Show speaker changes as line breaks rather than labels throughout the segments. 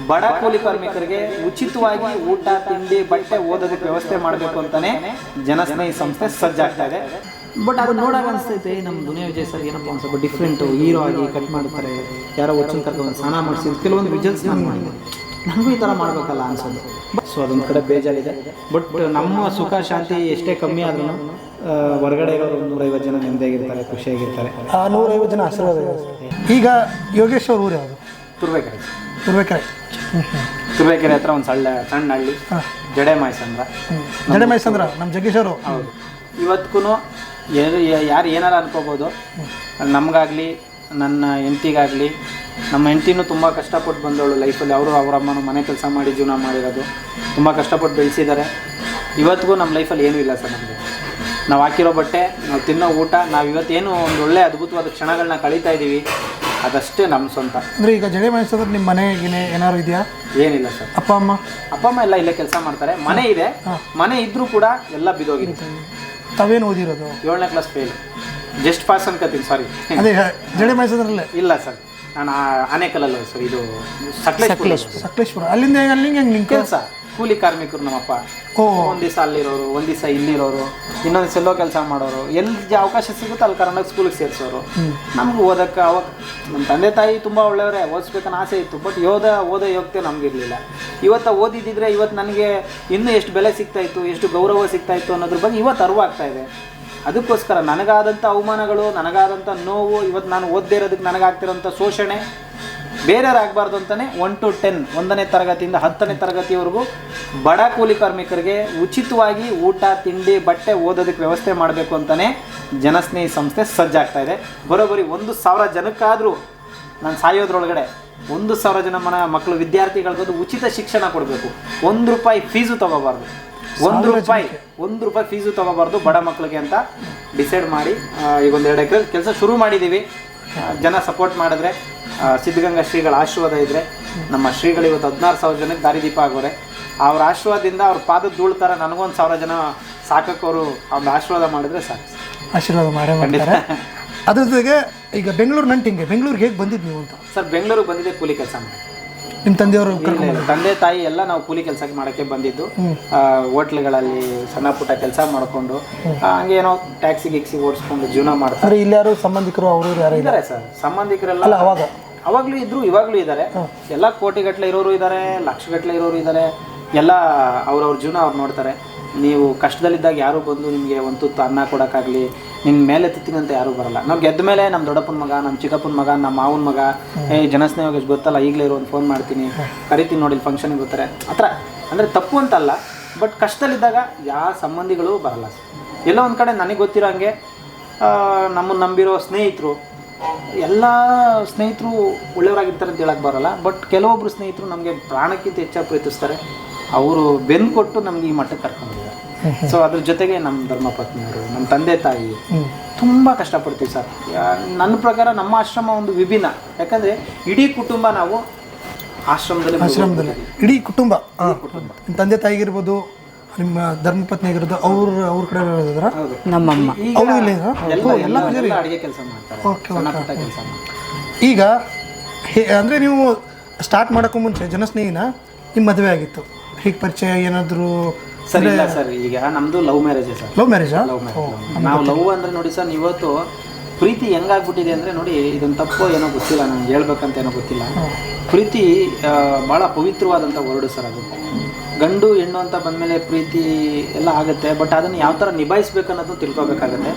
ಬಡ ಕೂಲಿ ಕಾರ್ಮಿಕರಿಗೆ ಉಚಿತವಾಗಿ ಊಟ ತಿಂಡಿ ಬಟ್ಟೆ ಓದೋದಕ್ಕೆ ವ್ಯವಸ್ಥೆ ಮಾಡಬೇಕು ಅಂತಾನೆ ಜನಸ್ನೇಹಿ ಸಂಸ್ಥೆ ಸಜ್ಜಾಗ್ತಾ ಇದೆ. ಬಟ್ ಅದು ನೋಡಾಗ ಅನಿಸ್ತೈತೆ ನಮ್ಮ ದುನಿಯಾ ವಿಜಯ್ ಸರ್ ಏನಪ್ಪ ಒಂದು ಸ್ವಲ್ಪ ಡಿಫ್ರೆಂಟು ಹೀರೋ ಆಗಿ ಕಟ್ ಮಾಡ್ತಾರೆ, ಯಾರೋ ಒಚ್ಚನ್ ಕರ್ಕೊಂಡು ಸ್ನಾನ ಮಾಡಿಸಿ ಕೆಲವೊಂದು ವಿಜುವಲ್ಸ್ ನಾನು ಮಾಡಿದೆ, ನನಗೂ ಈ ಥರ ಮಾಡಬೇಕಲ್ಲ ಅನ್ಸೋದು. ಸೊ ಅದೊಂದು ಕಡೆ ಬೇಜಾರಿದೆ. ಬಟ್ ನಮ್ಮ ಸುಖ ಶಾಂತಿ ಎಷ್ಟೇ ಕಮ್ಮಿ ಆದ್ರೂ ಹೊರಗಡೆ ಇರೋರು 150 ಜನ ನೆಮ್ಮದಿಯಾಗಿರ್ತಾರೆ, ಖುಷಿಯಾಗಿರ್ತಾರೆ.
150 ಜನ ಆಶೀರ್ವಾದ ಇದೆ. ಈಗ ಯೋಗೇಶ್ ಅವ್ರ ಊರು ಯಾವುದು?
ತುರ್ಬೇಕೆರೆ.
ತುರ್ಬೇಕೆರೆ
ಹತ್ರ ಒಂದು ಸಣ್ಣ ಹಳ್ಳಿ, ಜಡೆ ಮಾಯಸಂದ್ರ.
ನಮ್ಮ ಜಗೀಶ್ ಅವರು.
ಹೌದು. ಇವತ್ತಿಗೂ ಯಾರು ಏನಾರು ಅನ್ಕೋಬೋದು, ನಮಗಾಗಲಿ ನನ್ನ ಹೆಂಡ್ತಿಗಾಗಲಿ, ನಮ್ಮ ಹೆಂಡ್ತಿನೂ ತುಂಬ ಕಷ್ಟಪಟ್ಟು ಬಂದವಳು ಲೈಫಲ್ಲಿ. ಅವರು ಅವರಮ್ಮನೂ ಮನೆ ಕೆಲಸ ಮಾಡಿ ಜೀವನ ಮಾಡಿರೋದು, ತುಂಬ ಕಷ್ಟಪಟ್ಟು ಬೆಳೆಸಿದ್ದಾರೆ. ಇವತ್ತಿಗೂ ನಮ್ಮ ಲೈಫಲ್ಲಿ ಏನೂ ಇಲ್ಲ ಸರ್. ನಮಗೆ ನಾವು ಹಾಕಿರೋ ಬಟ್ಟೆ, ನಾವು ತಿನ್ನೋ ಊಟ, ನಾವು ಇವತ್ತೇನು ಒಂದು ಒಳ್ಳೆ ಅದ್ಭುತವಾದ ಕ್ಷಣಗಳನ್ನ ಕಳೀತಾ ಇದ್ದೀವಿ, ಅದಷ್ಟೇ ನಮ್ಮ ಸ್ವಂತ.
ಅಂದರೆ ಈಗ ಜಡೆ ಮಾಯಿಸೋದ್ರೆ ನಿಮ್ಮ ಮನೆಗೆ ಏನಾದ್ರು ಇದೆಯಾ?
ಏನಿಲ್ಲ ಸರ್.
ಅಪ್ಪ ಅಮ್ಮ
ಎಲ್ಲ ಇಲ್ಲೇ ಕೆಲಸ ಮಾಡ್ತಾರೆ. ಮನೆ ಇದೆ, ಮನೆ ಇದ್ರೂ ಕೂಡ ಎಲ್ಲ ಬಿದ್ದೋಗಿದೆ.
ತಾವೇನು ಓದಿರೋದು?
7ನೇ ಕ್ಲಾಸ್ ಫೇಲ್, ಜಸ್ಟ್ ಪಾಸ್ ಅನ್ಕೋತೀನಿ. ಸಾರಿ,
ಅದೇ ಜಡೆ ಮಾಯಿಸೋದ್ರಲ್ಲೇ?
ಇಲ್ಲ ಸರ್, ನಾನು ಆನೇಕಲ್ಲಲ್ಲ ಸರ್, ಇದು
ಸಕಲೇಶ್ಪುರ. ಅಲ್ಲಿಂದ ಹೆಂಗೆ
ಕೆಲಸ? ಕೂಲಿ ಕಾರ್ಮಿಕರು ನಮ್ಮಪ್ಪ. ಒಂದು ದಿವಸ ಅಲ್ಲಿರೋರು, ಒಂದು ದಿವಸ ಇಲ್ಲಿರೋರು, ಇನ್ನೊಂದು ದಿವಸ ಎಲ್ಲೋ ಕೆಲಸ ಮಾಡೋರು. ಎಲ್ಲಿ ಅವಕಾಶ ಸಿಗುತ್ತೋ ಅಲ್ಲಿ ಕರ್ನಾಟಕ ಸ್ಕೂಲಿಗೆ ಸೇರಿಸೋರು. ನಮ್ಗೆ ಓದೋಕ್ಕೆ ಅವಾಗ ನಮ್ಮ ತಂದೆ ತಾಯಿ ತುಂಬ ಒಳ್ಳೆಯವರೇ, ಓದಿಸ್ಬೇಕನ್ನೋ ಆಸೆ ಇತ್ತು. ಬಟ್ ಓದೋ ಯೋಗ್ಯತೆ ನಮಗಿರಲಿಲ್ಲ. ಇವತ್ತು ಓದಿದ್ದಿದ್ರೆ ಇವತ್ತು ನನಗೆ ಇನ್ನೂ ಎಷ್ಟು ಬೆಲೆ ಸಿಗ್ತಾಯಿತ್ತು, ಎಷ್ಟು ಗೌರವ ಸಿಗ್ತಾಯಿತ್ತು ಅನ್ನೋದ್ರ ಬಗ್ಗೆ ಇವತ್ತು ಅರಿವಾಗ್ತಾ ಇದೆ. ಅದಕ್ಕೋಸ್ಕರ ನನಗಾದಂಥ ಅವಮಾನಗಳು, ನನಗಾದಂಥ ನೋವು, ಇವತ್ತು ನಾನು ಓದದೇ ಇರೋದಕ್ಕೆ ನನಗಾಗ್ತಿರೋಂಥ ಶೋಷಣೆ ಬೇರೆಯವರಾಗಬಾರ್ದು ಅಂತಲೇ 1 to 10, 1ನೇ ತರಗತಿಯಿಂದ 10ನೇ ತರಗತಿವರೆಗೂ ಬಡ ಕೂಲಿ ಕಾರ್ಮಿಕರಿಗೆ ಉಚಿತವಾಗಿ ಊಟ ತಿಂಡಿ ಬಟ್ಟೆ ಓದೋದಕ್ಕೆ ವ್ಯವಸ್ಥೆ ಮಾಡಬೇಕು ಅಂತಲೇ ಜನಸ್ನೇಹಿ ಸಂಸ್ಥೆ ಸಜ್ಜಾಗ್ತಾ ಇದೆ. ಬರೋಬ್ಬರಿ 1,000 ಜನಕ್ಕಾದರೂ ನಾನು ಸಾಯೋದ್ರೊಳಗಡೆ 1,000 ಜನ ಮಕ್ಕಳು ವಿದ್ಯಾರ್ಥಿಗಳಿಗೋದು ಉಚಿತ ಶಿಕ್ಷಣ ಕೊಡಬೇಕು. 1 ರೂಪಾಯಿ ಫೀಸು ತೊಗೋಬಾರ್ದು. 1 ರೂಪಾಯಿ ಫೀಸು ತೊಗೋಬಾರ್ದು ಬಡ ಮಕ್ಕಳಿಗೆ ಅಂತ ಡಿಸೈಡ್ ಮಾಡಿ ಈಗ 1-2 ಎಕರೆ ಕೆಲಸ ಶುರು ಮಾಡಿದ್ದೀವಿ. ಜನ ಸಪೋರ್ಟ್ ಮಾಡಿದ್ರೆ, ಸಿದ್ಧಗಂಗಾ ಶ್ರೀಗಳ ಆಶೀರ್ವಾದ ಇದ್ದರೆ, ನಮ್ಮ ಶ್ರೀಗಳು ಇವತ್ತು 16,000 ಜನಕ್ಕೆ ದಾರಿದೀಪ ಆಗೋರೆ. ಅವ್ರ ಆಶೀರ್ವಾದದಿಂದ ಅವ್ರ ಪಾದದ ಧೂಳ್ತಾರೆ. ನನಗೊಂದು 1,000 ಜನ ಸಾಕಕ್ಕೆ ಅವರು ಅವ್ರ ಆಶೀರ್ವಾದ ಮಾಡಿದ್ರೆ ಸಾಕು.
ಆಶೀರ್ವಾದ ಮಾಡಿದ್ರೆ ಅದ್ರ ಜೊತೆಗೆ ಈಗ ಬೆಂಗಳೂರು ನಂಟಿಂಗೆ ಬೆಂಗಳೂರಿಗೆ ಹೇಗೆ ಬಂದಿದ್ದು ನೀವು ಅಂತ?
ಸರ್, ಬೆಂಗಳೂರಿಗೆ ಬಂದಿದ್ದೆ ಕೂಲಿ ಕೆಲಸ ಮಾಡಿ.
ನಿಮ್ಮ ತಂದೆಯವರು?
ತಂದೆ ತಾಯಿ ಎಲ್ಲ ನಾವು ಕೂಲಿ ಕೆಲಸಕ್ಕೆ ಮಾಡೋಕ್ಕೆ ಬಂದಿದ್ದು. ಹೋಟ್ಲ್ಗಳಲ್ಲಿ ಸಣ್ಣ ಪುಟ್ಟ ಕೆಲಸ ಮಾಡಿಕೊಂಡು ಹಂಗೆ ಏನೋ ಟ್ಯಾಕ್ಸಿ ಗಿಕ್ಸಿ ಓಡಿಸ್ಕೊಂಡು ಜೀವನ ಮಾಡ್ತಾರೆ.
ಇಲ್ಲಿ ಯಾರು ಸಂಬಂಧಿಕರು ಅವರು ಯಾರು
ಇದ್ದಾರೆ ಸರ್? ಸಂಬಂಧಿಕರೆಲ್ಲ ಅವಾಗಲೂ ಇದ್ರು, ಇವಾಗಲೂ ಇದ್ದಾರೆ. ಎಲ್ಲ ಕೋಟಿಗಟ್ಟಲೆ ಇರೋರು ಇದ್ದಾರೆ, ಲಕ್ಷಗಟ್ಟಲೆ ಇರೋರು ಇದ್ದಾರೆ. ಎಲ್ಲ ಅವ್ರವ್ರ ಜೀವನ ಅವ್ರು ನೋಡ್ತಾರೆ. ನೀವು ಕಷ್ಟದಲ್ಲಿದ್ದಾಗ ಯಾರು ಬಂದು ನಿಮಗೆ ಒಂದು ತುತ್ತು ಅನ್ನ ಕೊಡೋಕ್ಕಾಗಲಿ, ನಿಮ್ಮ ಮೇಲೆ ತಿತ್ತೀನಿ ಅಂತ ಯಾರೂ ಬರಲ್ಲ. ನಾವು ಗೆದ್ದ ಮೇಲೆ ನಮ್ಮ ದೊಡ್ಡಪ್ಪನ ಮಗ, ನಮ್ಮ ಚಿಕ್ಕಪ್ಪನ ಮಗ, ನಮ್ಮ ಮಾವನ ಮಗ, ಜನಸ್ನೇಹ ಗೊತ್ತಲ್ಲ, ಈಗಲೇ ಇರೋ ಒಂದು ಫೋನ್ ಮಾಡ್ತೀನಿ, ಕರಿತೀನಿ ನೋಡಿ ಫಂಕ್ಷನಿಗೆ ಬರ್ತಾರೆ ಆ ಥರ. ಅಂದರೆ ತಪ್ಪು ಅಂತಲ್ಲ, ಬಟ್ ಕಷ್ಟದಲ್ಲಿದ್ದಾಗ ಯಾವ ಸಂಬಂಧಿಗಳು ಬರಲ್ಲ. ಎಲ್ಲೋ ಒಂದು ಕಡೆ ನನಗೆ ಗೊತ್ತಿರೋ ಹಂಗೆ ನಮ್ಮನ್ನು ನಂಬಿರೋ ಸ್ನೇಹಿತರು, ಎಲ್ಲ ಸ್ನೇಹಿತರು ಒಳ್ಳೆಯವರಾಗಿರ್ತಾರೆ ಅಂತ ಹೇಳಕ್ಕೆ ಬರೋಲ್ಲ. ಬಟ್ ಕೆಲವೊಬ್ಬರು ಸ್ನೇಹಿತರು ನಮಗೆ ಪ್ರಾಣಕ್ಕಿಂತ ಹೆಚ್ಚಾಗಿ ಪ್ರೀತಿಸ್ತಾರೆ. ಅವರು ಬೆನ್ನು ಕೊಟ್ಟು ನಮ್ಗೆ ಈ ಮಟ್ಟಕ್ಕೆ ಕರ್ಕೊಂಡಿದ್ದಾರೆ. ಸೊ ಅದ್ರ ಜೊತೆಗೆ ನಮ್ಮ ಧರ್ಮಪತ್ನಿಯವರು, ನಮ್ಮ ತಂದೆ ತಾಯಿ ತುಂಬ ಕಷ್ಟಪಡ್ತೀವಿ ಸರ್. ನನ್ನ ಪ್ರಕಾರ ನಮ್ಮ ಆಶ್ರಮ ಒಂದು ವಿಭಿನ್ನ. ಯಾಕಂದರೆ ಇಡೀ ಕುಟುಂಬ ನಾವು ಆಶ್ರಮದಲ್ಲಿ
ಇಡೀ ಕುಟುಂಬ, ನಿಮ್ಮ ತಂದೆ ತಾಯಿಗಿರ್ಬೋದು, ನಿಮ್ಮ ಧರ್ಮಪತ್ನಿ ಆಗಿರೋದು, ಅವ್ರ ಕಡೆ
ನಮ್ಮಮ್ಮ
ಎಲ್ಲ ಅಡುಗೆ ಕೆಲಸ ಮಾಡ್ತಾರೆ.
ಈಗ ಅಂದರೆ ನೀವು ಸ್ಟಾರ್ಟ್ ಮಾಡೋಕ್ಕೂ ಮುಂಚೆ ಜನಸ್ನೇಹಿನ ನಿಮ್ಮ ಮದುವೆ ಆಗಿತ್ತು, ಹೀಗೆ ಪರಿಚಯ ಏನಾದರೂ?
ಸರ್ ಇಲ್ಲ ಸರ್, ಈಗ ನಮ್ಮದು ಲವ್ ಮ್ಯಾರೇಜೇ ಸರ್.
ಲವ್ ಮ್ಯಾರೇಜಾ?
ನಾವು ಲವ್ ಅಂದರೆ ನೋಡಿ ಸರ್, ಇವತ್ತು ಪ್ರೀತಿ ಹೆಂಗಾಗ್ಬಿಟ್ಟಿದೆ ಅಂದರೆ ನೋಡಿ, ಇದೊಂದು ತಪ್ಪು ಏನೋ ಗೊತ್ತಿಲ್ಲ, ನನಗೆ ಹೇಳ್ಬೇಕಂತ ಏನೋ ಗೊತ್ತಿಲ್ಲ. ಪ್ರೀತಿ ಭಾಳ ಪವಿತ್ರವಾದಂಥ ವರ್ಡು ಸರ್. ಅದು ಗಂಡು ಹೆಣ್ಣು ಅಂತ ಬಂದಮೇಲೆ ಪ್ರೀತಿ ಎಲ್ಲ ಆಗುತ್ತೆ. ಬಟ್ ಅದನ್ನು ಯಾವ ಥರ ನಿಭಾಯಿಸ್ಬೇಕು ಅನ್ನೋದು ತಿಳ್ಕೊಬೇಕಾಗತ್ತೆ.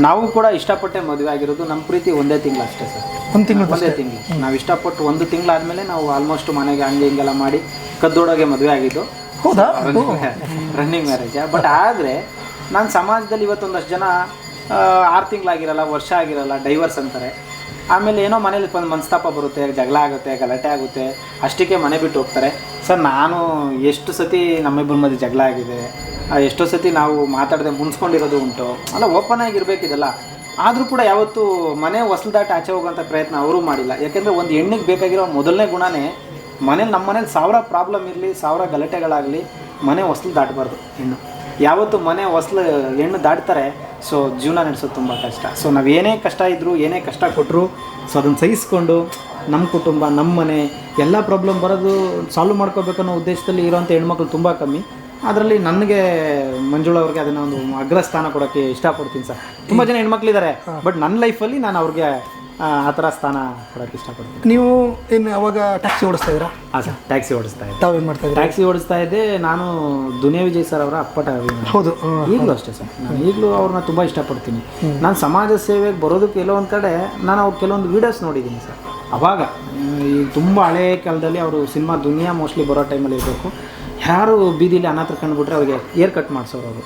ನಾವು ಕೂಡ ಇಷ್ಟಪಟ್ಟೆ ಮದುವೆ ಆಗಿರೋದು. ನಮ್ಮ ಪ್ರೀತಿ 1 ತಿಂಗಳು ಅಷ್ಟೇ ಸರ್. 1 ತಿಂಗಳು ನಾವು ಇಷ್ಟಪಟ್ಟು 1 ತಿಂಗಳಾದಮೇಲೆ ನಾವು ಆಲ್ಮೋಸ್ಟ್ ಮನೆಗೆ ಹಂಗೆ ಹಿಂಗೆಲ್ಲ ಮಾಡಿ ಕದ್ದೋಡೋಗೆ ಮದುವೆ ಆಗಿದ್ದು.
ಹೌದಾ?
Running marriage. ಬಟ್ ಆದರೆ ನಾನು ಸಮಾಜದಲ್ಲಿ ಇವತ್ತೊಂದಷ್ಟು ಜನ 6 ತಿಂಗಳಾಗಿರಲ್ಲ, ವರ್ಷ ಆಗಿರಲ್ಲ, ಡೈವರ್ಸ್ ಅಂತಾರೆ. ಆಮೇಲೆ ಏನೋ ಮನೇಲಿ ಒಂದು ಮನಸ್ತಾಪ ಬರುತ್ತೆ, ಜಗಳ ಆಗುತ್ತೆ, ಗಲಾಟೆ ಆಗುತ್ತೆ, ಅಷ್ಟಕ್ಕೆ ಮನೆ ಬಿಟ್ಟು ಹೋಗ್ತಾರೆ. ಸರ್, ನಾನು ಎಷ್ಟು ಸತಿ ನಮ್ಮಿಬ್ಬರ ಮಧ್ಯೆ ಜಗಳ ಆಗಿದೆ, ಎಷ್ಟೋ ಸತಿ ನಾವು ಮಾತಾಡದೆ ಮುನ್ಸ್ಕೊಂಡಿರೋದು ಉಂಟು. ಅಲ್ಲ, ಓಪನ್ ಆಗಿರಬೇಕಿದೆಲ್ಲ. ಆದರೂ ಕೂಡ ಯಾವತ್ತೂ ಮನೆ ಹೊಸಲು ದಾಟಿ ಆಚೆ ಹೋಗೋಂಥ ಪ್ರಯತ್ನ ಅವರೂ ಮಾಡಿಲ್ಲ. ಯಾಕೆಂದರೆ ಒಂದು ಹೆಣ್ಣಿಗೆ ಬೇಕಾಗಿರೋ ಮೊದಲನೇ ಗುಣನೇ ಮನೇಲಿ, ನಮ್ಮ ಮನೇಲಿ 1000 ಪ್ರಾಬ್ಲಮ್ ಇರಲಿ, 1000 ಗಲಾಟೆಗಳಾಗಲಿ, ಮನೆ ಹೊಸಲು ದಾಟಬಾರ್ದು ಹೆಣ್ಣು. ಯಾವತ್ತು ಮನೆ ಹೊಸಲು ಹೆಣ್ಣು ದಾಟ್ತಾರೆ, ಸೊ ಜೀವನ ನಡೆಸೋದು ತುಂಬ ಕಷ್ಟ. ಸೊ ನಾವು ಏನೇ ಕಷ್ಟ ಇದ್ದರೂ, ಏನೇ ಕಷ್ಟ ಕೊಟ್ಟರು, ಸೊ ಅದನ್ನು ಸಹಿಸ್ಕೊಂಡು ನಮ್ಮ ಕುಟುಂಬ, ನಮ್ಮ ಮನೆ ಎಲ್ಲ ಪ್ರಾಬ್ಲಮ್ ಬರೋದು ಸಾಲ್ವ್ ಮಾಡ್ಕೋಬೇಕನ್ನೋ ಉದ್ದೇಶದಲ್ಲಿ ಇರೋಂಥ ಹೆಣ್ಮಕ್ಳು ತುಂಬ ಕಮ್ಮಿ. ಅದರಲ್ಲಿ ನನಗೆ ಮಂಜುಳಾ ಅವ್ರಿಗೆ ಅದನ್ನು ಒಂದು ಅಗ್ರಸ್ಥಾನ ಕೊಡೋಕ್ಕೆ ಇಷ್ಟಪಡ್ತೀನಿ ಸರ್. ತುಂಬ ಜನ ಹೆಣ್ಮಕ್ಳಿದ್ದಾರೆ, ಬಟ್ ನನ್ನ ಲೈಫಲ್ಲಿ ನಾನು ಅವ್ರಿಗೆ ಆ ಥರ ಸ್ಥಾನ ಕೊಡೋಕ್ಕೆ ಇಷ್ಟಪಡ್ತೀನಿ.
ನೀವು ಏನು ಅವಾಗ ಟ್ಯಾಕ್ಸಿ ಓಡಿಸ್ತಾ ಇದ್ದೀರಾ?
ಹಾಂ ಸರ್, ಟ್ಯಾಕ್ಸಿ ಓಡಿಸ್ತಾ ಇದ್ದೆ.
ತಾವೇನು ಮಾಡ್ತಾ ಇದ್ದೀರಾ?
ಟ್ಯಾಕ್ಸಿ ಓಡಿಸ್ತಾ ಇದ್ದೆ. ನಾನು ದುನಿಯಾ ವಿಜಯ್ ಸರ್ ಅವರ ಅಪ್ಪಟ ಅಭಿಮಾನಿ.
ಹೌದು.
ಈಗಲೂ ಅಷ್ಟೇ ಸರ್, ನಾನು ಈಗಲೂ ಅವ್ರನ್ನ ತುಂಬ ಇಷ್ಟಪಡ್ತೀನಿ. ನಾನು ಸಮಾಜ ಸೇವೆಗೆ ಬರೋದಕ್ಕೆ ಕೆಲವೊಂದು ಕಡೆ ನಾನು ಅವ್ರ ಕೆಲವೊಂದು ವೀಡಿಯೋಸ್ ನೋಡಿದ್ದೀನಿ ಸರ್. ಅವಾಗ ಈ ತುಂಬ ಹಳೇ ಕಾಲದಲ್ಲಿ ಅವರು ಸಿನಿಮಾ ದುನಿಯಾ ಮೋಸ್ಟ್ಲಿ ಬರೋ ಟೈಮಲ್ಲಿ ಇರಬೇಕು. ಯಾರು ಬೀದಿಲಿ ಅನಾಥರು ಕಂಡುಬಿಟ್ರೆ ಅವ್ರಿಗೆ ಏರ್ ಕಟ್ ಮಾಡಿಸೋರು, ಅವರು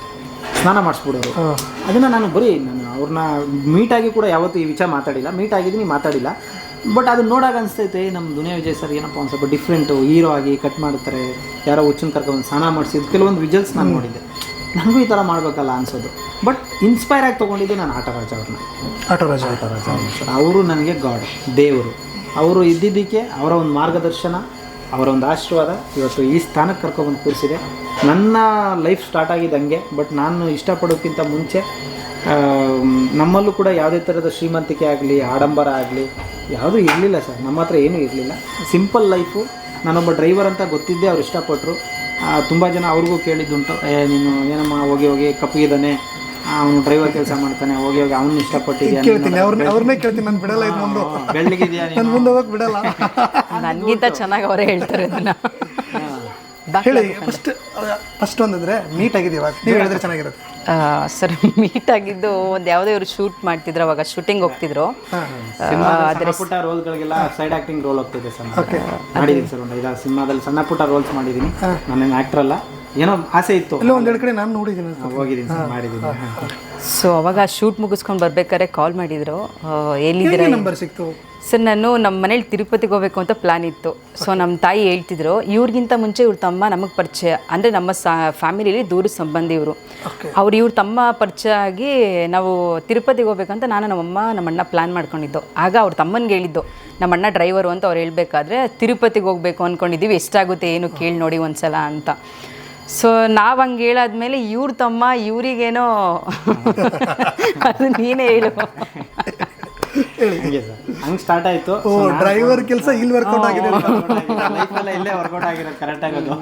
ಸ್ನಾನ ಮಾಡಿಸ್ಬಿಡೋರು. ಅದನ್ನು ನಾನು ಅವ್ರನ್ನ ಮೀಟಾಗಿ ಕೂಡ ಯಾವತ್ತೂ ಈ ವಿಚಾರ ಮಾತಾಡಿಲ್ಲ. ಮೀಟ್ ಆಗಿದ್ದೀನಿ, ಮಾತಾಡಿಲ್ಲ. ಬಟ್ ಅದು ನೋಡಾಗ ಅನಿಸ್ತೈತೆ ನಮ್ಮ ದುನಿಯಾ ವಿಜಯ್ ಸರ್ ಏನಪ್ಪ ಒಂದು ಸ್ವಲ್ಪ ಡಿಫ್ರೆಂಟು, ಹೀರೋ ಆಗಿ ಕಟ್ ಮಾಡ್ತಾರೆ, ಯಾರೋ ಹುಚ್ಚನ್ ಕರ್ಕೊಂಡು ಸ್ನಾನ ಮಾಡಿಸಿದ್ದು ಕೆಲವೊಂದು ವಿಜುವಲ್ಸ್ ನಾನು ನೋಡಿದ್ದೆ. ನನಗೂ ಈ ಥರ ಮಾಡಬೇಕಲ್ಲ ಅನಿಸೋದು. ಬಟ್ ಇನ್ಸ್ಪೈರ್ ಆಗಿ ತೊಗೊಂಡಿದ್ದು ನಾನು ಆಟರಾಜ ಅವ್ರನ್ನ. ಆಟರಾಜ ಸರ್, ಅವರು ನನಗೆ ಗಾಡ್, ದೇವರು. ಅವರು ಇದ್ದಿದ್ದಕ್ಕೆ ಅವರ ಒಂದು ಮಾರ್ಗದರ್ಶನ, ಅವರ ಒಂದು ಆಶೀರ್ವಾದ ಇವತ್ತು ಈ ಸ್ಥಾನಕ್ಕೆ ಕರ್ಕೊಬಂದು ಕೂರಿಸಿದೆ. ನನ್ನ ಲೈಫ್ ಸ್ಟಾರ್ಟ್ ಆಗಿದ್ದಂಗೆ, ಬಟ್ ನಾನು ಇಷ್ಟಪಡೋಕ್ಕಿಂತ ಮುಂಚೆ ನಮ್ಮಲ್ಲೂ ಕೂಡ ಯಾವುದೇ ಥರದ ಶ್ರೀಮಂತಿಕೆ ಆಗಲಿ, ಆಡಂಬರ ಆಗಲಿ ಯಾವುದೂ ಇರಲಿಲ್ಲ ಸರ್. ನಮ್ಮ ಹತ್ರ ಏನೂ ಇರಲಿಲ್ಲ, ಸಿಂಪಲ್ ಲೈಫು. ನಾನೊಬ್ಬ ಡ್ರೈವರ್ ಅಂತ ಗೊತ್ತಿದ್ದೆ, ಅವ್ರು ಇಷ್ಟಪಟ್ಟರು. ತುಂಬ ಜನ ಅವ್ರಿಗೂ ಕೇಳಿದ್ದುಂಟು, ನೀನು ಏನಮ್ಮ ಹೋಗಿ ಕಪ್ಪಗಿದ್ದಾನೆ, ಅವನು ಡ್ರೈವರ್ ಕೆಲಸ ಮಾಡ್ತಾನೆ, ಹೋಗಿ ಅವನು ಇಷ್ಟಪಟ್ಟಿದ್ಯಾ?
ಅವ್ರನ್ನೇ ಕೇಳ್ತೀನಿ, ನಾನು ಬಿಡಲ್ಲ, ಇದು ಮುಂದೆ
ಬೆಳ್ಳಿಗಿದ್ಯಾ,
ನಾನು ಮುಂದೆ ಹೋಗಕ್ಕೆ ಬಿಡಲ್ಲ.
ನನಗಿಂತ ಚೆನ್ನಾಗಿ ಅವರೇ ಹೇಳ್ತಾರೆ ಅದನ್ನ.
ಹೇಳಿ, ಫಸ್ಟ್ ಒಂದಂದ್ರೆ ಮೀಟ್ ಆಗಿದೆ, ಇವಾಗ ನೀವು ಹೇಳಿದ್ರೆ ಚೆನ್ನಾಗಿರುತ್ತೆ.
ಸರ್, ಮೀಟ್ ಆಗಿದ್ದು ಒಂದು ಯಾವುದೋ ಇವರು ಶೂಟ್ ಮಾಡ್ತಿದ್ರು, ಅವಾಗ ಶೂಟಿಂಗ್ ಹೋಗ್ತಿದ್ರು.
ಸಣ್ಣ ಪುಟ್ಟ ರೋಲ್ಗಳಿಗೆಲ್ಲ ಸೈಡ್ ಆಕ್ಟಿಂಗ್ ರೋಲ್ ಹೋಗ್ತಿದೆ ಸರ್. ಮಾಡಿದ್ದೀನಿ ಸರ್, ಒಂದು 5 ಸಿನಿಮಾದಲ್ಲಿ ಸಣ್ಣ ಪುಟ್ಟ ರೋಲ್ಸ್ ಮಾಡಿದ್ದೀನಿ. ನಾನೇನು ಆ್ಯಕ್ಟರ್ ಅಲ್ಲ, ಏನೋ ಆಸೆ ಇತ್ತು.
ಇಲ್ಲ, ಒಂದೆರಡು ಕಡೆ ನಾನು ನೋಡಿದ್ದೀನಿ,
ಹೋಗಿದ್ದೀನಿ ಸರ್, ಮಾಡಿದ್ದೀನಿ.
ಸೊ ಅವಾಗ ಶೂಟ್ ಮುಗಿಸ್ಕೊಂಡು ಬರ್ಬೇಕಾದ್ರೆ ಕಾಲ್ ಮಾಡಿದ್ರು, ಎಲ್ಲಿದ್ದೀರಾ?
ನಂಬರ್ ಸಿಕ್ತು
ಸರ್, ನಾನು ನಮ್ಮ ಮನೇಲಿ ತಿರುಪತಿಗೆ ಹೋಗ್ಬೇಕು ಅಂತ ಪ್ಲ್ಯಾನ್ ಇತ್ತು. ಸೊ ನಮ್ಮ ತಾಯಿ ಹೇಳ್ತಿದ್ರು, ಇವ್ರಿಗಿಂತ ಮುಂಚೆ ಇವ್ರ ತಮ್ಮ ನಮಗೆ ಪರಿಚಯ, ಅಂದರೆ ನಮ್ಮ ಫ್ಯಾಮಿಲಿಯಲ್ಲಿ ದೂರ ಸಂಬಂಧಿ ಇವರು. ಇವ್ರ ತಮ್ಮ ಪರಿಚಯ ಆಗಿ ನಾವು ತಿರುಪತಿಗೆ ಹೋಗ್ಬೇಕಂತ ನಾನು ನಮ್ಮಣ್ಣ ಪ್ಲ್ಯಾನ್ ಮಾಡ್ಕೊಂಡಿದ್ದು. ಆಗ ಅವ್ರ ತಮ್ಮನಿಗೆ ಹೇಳಿದ್ದು, ನಮ್ಮಣ್ಣ ಡ್ರೈವರು ಅಂತ ಅವ್ರು ಹೇಳಬೇಕಾದ್ರೆ ತಿರುಪತಿಗೆ ಹೋಗ್ಬೇಕು ಅಂದ್ಕೊಂಡಿದ್ದೀವಿ, ಎಷ್ಟಾಗುತ್ತೆ ಏನು ಕೇಳಿ ನೋಡಿ ಒಂದ್ಸಲ ಅಂತ. ಸೊ ನಾವು ಹಂಗೆ ಹೇಳಾದ್ಮೇಲೆ ಇವ್ರ ತಮ್ಮ ಇವರಿಗೇನೋ ಅದು ನೀನೇ ಹೇಳು
ಹಂಗೆ ಸ್ಟಾರ್ಟ್ ಆಯಿತು.
ಡ್ರೈವರ್ ಕೆಲಸ ಇಲ್ಲಿ ವರ್ಕೌಟ್ ಆಗಿದೆ,
ಲೈಫೆಲ್ಲ ಇಲ್ಲೇ ವರ್ಕೌಟ್ ಆಗಿರೋದು ಕರೆಕ್ಟ್ ಆಗೋದು.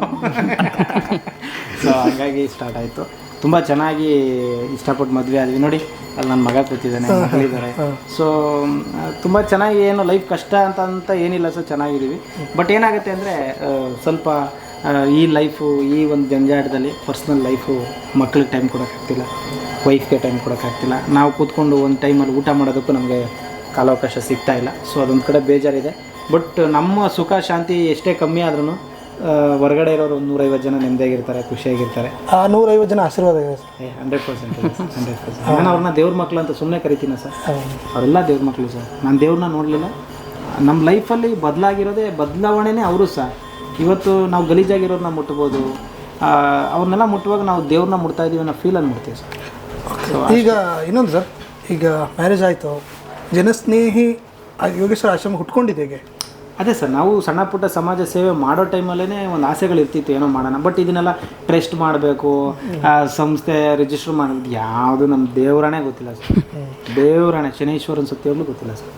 ಸೊ ಹಂಗಾಗಿ ಸ್ಟಾರ್ಟ್ ಆಯಿತು. ತುಂಬ ಚೆನ್ನಾಗಿ ಇಷ್ಟಪಟ್ಟು ಮದುವೆ ಆದ್ವಿ. ನೋಡಿ, ಅಲ್ಲಿ ನನ್ನ ಮಗ ಕೂತಿದ್ದಾನೆ, ಮಕ್ಕಳಿದ್ದಾರೆ. ಸೊ ತುಂಬ ಚೆನ್ನಾಗಿ, ಏನು ಲೈಫ್ ಕಷ್ಟ ಅಂತ ಏನಿಲ್ಲ ಸರ್, ಚೆನ್ನಾಗಿದ್ದೀವಿ. ಬಟ್ ಏನಾಗುತ್ತೆ ಅಂದರೆ ಸ್ವಲ್ಪ ಈ ಲೈಫು, ಈ ಒಂದು ಜಂಜಾಟದಲ್ಲಿ ಪರ್ಸ್ನಲ್ ಲೈಫು, ಮಕ್ಳಿಗೆ ಟೈಮ್ ಕೊಡೋಕ್ಕಾಗ್ತಿಲ್ಲ, ವೈಫ್ಗೆ ಟೈಮ್ ಕೊಡೋಕ್ಕಾಗ್ತಿಲ್ಲ. ನಾವು ಕೂತ್ಕೊಂಡು ಒಂದು ಟೈಮಲ್ಲಿ ಊಟ ಮಾಡೋದಕ್ಕೂ ನಮಗೆ ಕಾಲಾವಕಾಶ ಸಿಗ್ತಾ ಇಲ್ಲ. ಸೊ ಅದೊಂದು ಕಡೆ ಬೇಜಾರಿದೆ. ಬಟ್ ನಮ್ಮ ಸುಖ ಶಾಂತಿ ಎಷ್ಟೇ ಕಮ್ಮಿ ಆದ್ರೂ ಹೊರಗಡೆ ಇರೋರು 150 ಜನ ನೆಮ್ಮದಿಯಾಗಿರ್ತಾರೆ, ಖುಷಿಯಾಗಿರ್ತಾರೆ.
ಆ 150 ಜನ ಆಶೀರ್ವಾದ ಇದೆ
100%. ನಾನು ಅವ್ರನ್ನ ದೇವ್ರ ಮಕ್ಕಳು ಅಂತ ಸುಮ್ಮನೆ ಕರಿತೀನಿ ಸರ್. ಅವರೆಲ್ಲ ದೇವ್ರ ಮಕ್ಕಳು ಸರ್. ನಾನು ದೇವ್ರನ್ನ ನೋಡಲಿಲ್ಲ. ನಮ್ಮ ಲೈಫಲ್ಲಿ ಬದಲಾವಣೆನೇ ಅವರು ಸರ್. ಇವತ್ತು ನಾವು ಗಲೀಜಾಗಿರೋರನ್ನ ಮುಟ್ಬೋದು, ಅವ್ರನ್ನೆಲ್ಲ ಮುಟ್ಟುವಾಗ ನಾವು ದೇವ್ರನ್ನ ಮುಟ್ತಾ ಇದ್ದೀವಿ ಅನ್ನೋ ಫೀಲಲ್ಲಿ ಮುಟ್ತೀವಿ ಸರ್.
ಈಗ ಇನ್ನೊಂದು ಸರ್, ಈಗ ಮ್ಯಾರೇಜ್ ಆಯಿತು, ಜನಸ್ನೇಹಿ ಯೋಗೇಶ್ವರ ಆಶ್ರಮ ಹುಟ್ಕೊಂಡಿದೆ ಹೇಗೆ?
ಅದೇ ಸರ್, ನಾವು ಸಣ್ಣ ಪುಟ್ಟ ಸಮಾಜ ಸೇವೆ ಮಾಡೋ ಟೈಮಲ್ಲೇ ಒಂದು ಆಸೆಗಳಿರ್ತಿತ್ತು, ಏನೋ ಮಾಡೋಣ. ಬಟ್ ಇದನ್ನೆಲ್ಲ ಟ್ರಸ್ಟ್ ಮಾಡಬೇಕು, ಸಂಸ್ಥೆ ರಿಜಿಸ್ಟರ್ ಮಾಡೋದು ಯಾವುದು ನಮ್ಮ ದೇವರಾಣೆ ಗೊತ್ತಿಲ್ಲ ಸರ್. ದೇವರಾಣೆ ಶನೇಶ್ವರನ ಸತ್ಯವಾಗ್ಲೂ ಗೊತ್ತಿಲ್ಲ ಸರ್.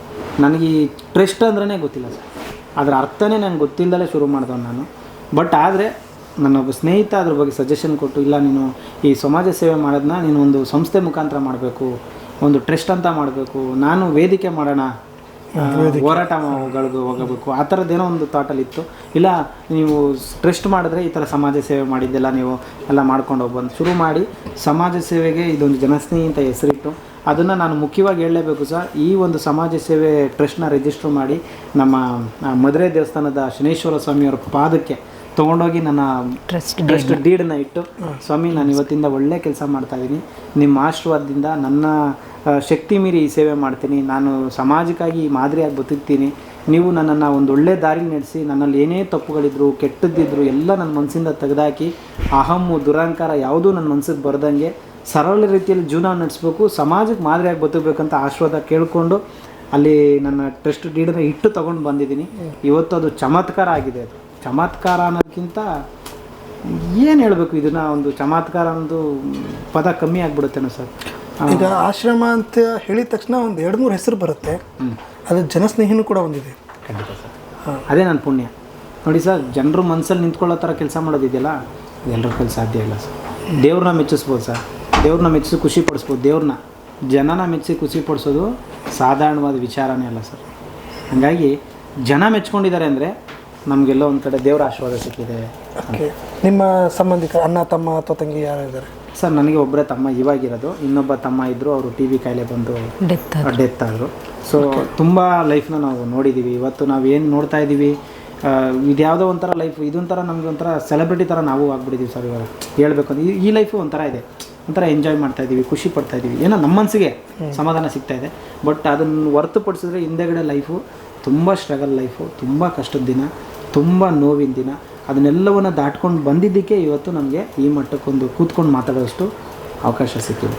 ನನಗೆ ಈ ಟ್ರಸ್ಟ್ ಅಂದ್ರೇ ಗೊತ್ತಿಲ್ಲ ಸರ್. ಅದರ ಅರ್ಥನೇ ನನಗೆ ಗೊತ್ತಿಲ್ಲದಲೇ ಶುರು ಮಾಡಿದವನು ನಾನು. ಬಟ್ ಆದರೆ ನನ್ನೊಬ್ಬ ಸ್ನೇಹಿತ ಅದ್ರ ಬಗ್ಗೆ ಸಜೆಷನ್ ಕೊಟ್ಟು, ಇಲ್ಲ ನೀನು ಈ ಸಮಾಜ ಸೇವೆ ಮಾಡೋದನ್ನ ನೀನು ಒಂದು ಸಂಸ್ಥೆ ಮುಖಾಂತರ ಮಾಡಬೇಕು, ಒಂದು ಟ್ರಸ್ಟ್ ಅಂತ ಮಾಡಬೇಕು, ನಾನು ವೇದಿಕೆ ಮಾಡೋಣ, ಹೋರಾಟಗಳಿಗೆ ಹೋಗಬೇಕು, ಆ ಥರದ್ದೇನೋ ಒಂದು ಥಾಟಲ್ಲಿತ್ತು. ಇಲ್ಲ ನೀವು ಟ್ರಸ್ಟ್ ಮಾಡಿದ್ರೆ ಈ ಥರ ಸಮಾಜ ಸೇವೆ ಮಾಡಿದ್ದೆಲ್ಲ ನೀವು ಎಲ್ಲ ಮಾಡ್ಕೊಂಡು ಹೋಗ್ಬಂದು ಶುರು ಮಾಡಿ ಸಮಾಜ ಸೇವೆಗೆ ಇದೊಂದು ಜನಸ್ನೇಹಿ ಅಂತ ಹೆಸರಿಟ್ಟು ಅದನ್ನು ನಾನು ಮುಖ್ಯವಾಗಿ ಹೇಳಲೇಬೇಕು ಸರ್. ಈ ಒಂದು ಸಮಾಜ ಸೇವೆ ಟ್ರಸ್ಟ್ನ ರಿಜಿಸ್ಟರ್ ಮಾಡಿ ನಮ್ಮ ಮಧುರೆ ದೇವಸ್ಥಾನದ ಶನೇಶ್ವರ ಸ್ವಾಮಿಯವರ ಪಾದಕ್ಕೆ ತೊಗೊಂಡೋಗಿ ನನ್ನ ಟ್ರಸ್ಟ್ ಡೀಡನ್ನ ಇಟ್ಟು, ಸ್ವಾಮಿ ನಾನು ಇವತ್ತಿಂದ ಒಳ್ಳೆ ಕೆಲಸ ಮಾಡ್ತಾಯಿದ್ದೀನಿ, ನಿಮ್ಮ ಆಶೀರ್ವಾದದಿಂದ ನನ್ನ ಶಕ್ತಿ ಮೀರಿ ಈ ಸೇವೆ ಮಾಡ್ತೀನಿ, ನಾನು ಸಮಾಜಕ್ಕಾಗಿ ಮಾದರಿಯಾಗಿ ಬದುಕ್ತೀನಿ, ನೀವು ನನ್ನನ್ನು ಒಂದು ಒಳ್ಳೆ ದಾರಿ ನಡೆಸಿ, ನನ್ನಲ್ಲಿ ಏನೇ ತಪ್ಪುಗಳಿದ್ರು ಕೆಟ್ಟದ್ದಿದ್ರು ಎಲ್ಲ ನನ್ನ ಮನಸ್ಸಿಂದ ತೆಗೆದಾಕಿ, ಅಹಮ್ಮು ದುರಹಂಕಾರ ಯಾವುದೂ ನನ್ನ ಮನಸ್ಸಿಗೆ ಬರ್ದಂಗೆ ಸರಳ ರೀತಿಯಲ್ಲಿ ಜೀವನ ನಡೆಸಬೇಕು, ಸಮಾಜಕ್ಕೆ ಮಾದರಿಯಾಗಿ ಬದುಕಬೇಕಂತ ಆಶೀರ್ವಾದ ಕೇಳಿಕೊಂಡು ಅಲ್ಲಿ ನನ್ನ ಟ್ರಸ್ಟ್ ಡೀಡನ್ನ ಇಟ್ಟು ತೊಗೊಂಡು ಬಂದಿದ್ದೀನಿ. ಇವತ್ತು ಅದು ಚಮತ್ಕಾರ ಆಗಿದೆ. ಅದು ಚಮತ್ಕಾರ ಅನ್ನೋದಕ್ಕಿಂತ ಏನು ಹೇಳಬೇಕು, ಇದನ್ನು ಒಂದು ಚಮತ್ಕಾರ ಒಂದು ಪದ ಕಮ್ಮಿ ಆಗಿಬಿಡುತ್ತೇನೋ ಸರ್.
ಈಗ ಆಶ್ರಮ ಅಂತ ಹೇಳಿದ ತಕ್ಷಣ ಒಂದು 2-3 ಹೆಸರು ಬರುತ್ತೆ. ಅದು ಜನಸ್ನೇಹಿನೂ ಕೂಡ ಒಂದಿದೆ.
ಖಂಡಿತ ಸರ್. ಅದೇ ನನ್ನ ಪುಣ್ಯ ನೋಡಿ ಸರ್. ಜನರು ಮನಸ್ಸಲ್ಲಿ ನಿಂತ್ಕೊಳ್ಳೋ ಥರ ಕೆಲಸ ಮಾಡೋದಿದೆಯಲ್ಲ, ಎಲ್ಲರ ಕೈಲಿ ಸಾಧ್ಯ ಇಲ್ಲ ಸರ್. ದೇವ್ರನ್ನ ಮೆಚ್ಚಿಸ್ಬೋದು ಸರ್, ದೇವ್ರನ್ನ ಮೆಚ್ಚಿಸಿ ಖುಷಿ ಪಡಿಸ್ಬೋದು. ದೇವ್ರನ್ನ ಜನನ ಮೆಚ್ಚಿಸಿ ಖುಷಿ ಪಡಿಸೋದು ಸಾಧಾರಣವಾದ ವಿಚಾರನೇ ಅಲ್ಲ ಸರ್. ಹಾಗಾಗಿ ಜನ ಮೆಚ್ಕೊಂಡಿದ್ದಾರೆ ಅಂದರೆ ನಮಗೆಲ್ಲೋ ಒಂದು ಕಡೆ ದೇವರ ಆಶೀರ್ವಾದ ಸಿಕ್ಕಿದೆ.
ಓಕೆ, ನಿಮ್ಮ ಸಂಬಂಧಿಕರು ಅಣ್ಣ ತಮ್ಮ ಅಥವಾ ತಂಗಿ ಯಾರು ಇದ್ದಾರೆ?
ಸರ್ ನನಗೆ ಒಬ್ಬರೇ ತಮ್ಮ ಇವಾಗಿರೋದು, ಇನ್ನೊಬ್ಬ ತಮ್ಮ ಇದ್ದರು, ಅವರು ಟಿ ಬಿ ಕಾಯಿಲೆ ಬಂದು ಡೆತ್ ಆದರು. ಸೊ ತುಂಬ ಲೈಫ್ನ ನಾವು ನೋಡಿದ್ದೀವಿ. ಇವತ್ತು ನಾವು ಏನು ನೋಡ್ತಾ ಇದ್ದೀವಿ, ಇದ್ಯಾವುದೋ ಒಂಥರ ಲೈಫ್, ಇದೊಂಥರ ನಮಗೆ ಒಂಥರ ಸೆಲೆಬ್ರಿಟಿ ಥರ ನಾವು ಆಗ್ಬಿಟ್ಟಿದ್ದೀವಿ ಸರ್. ಇವಾಗ ಹೇಳ್ಬೇಕು ಅಂದರೆ ಈ ಲೈಫು ಒಂಥರ ಇದೆ, ಒಂಥರ ಎಂಜಾಯ್ ಮಾಡ್ತಾಯಿದ್ದೀವಿ, ಖುಷಿ ಪಡ್ತಾಯಿದ್ದೀವಿ, ಏನೋ ನಮ್ಮ ಮನಸ್ಸಿಗೆ ಸಮಾಧಾನ ಸಿಗ್ತಾಯಿದೆ. ಬಟ್ ಅದನ್ನು ಹೊರತುಪಡಿಸಿದ್ರೆ ಹಿಂದೆಗಡೆ ಲೈಫು ತುಂಬ ಸ್ಟ್ರಗಲ್ ಲೈಫು, ತುಂಬ ಕಷ್ಟದ ದಿನ, ತುಂಬ ನೋವಿನ ದಿನ. ಅದನ್ನೆಲ್ಲವನ್ನು ದಾಟ್ಕೊಂಡು ಬಂದಿದ್ದಕ್ಕೆ ಇವತ್ತು ನಮಗೆ ಈ ಮಟ್ಟಕ್ಕೊಂದು ಕೂತ್ಕೊಂಡು ಮಾತಾಡೋಷ್ಟು ಅವಕಾಶ ಸಿಕ್ಕಿದೆ.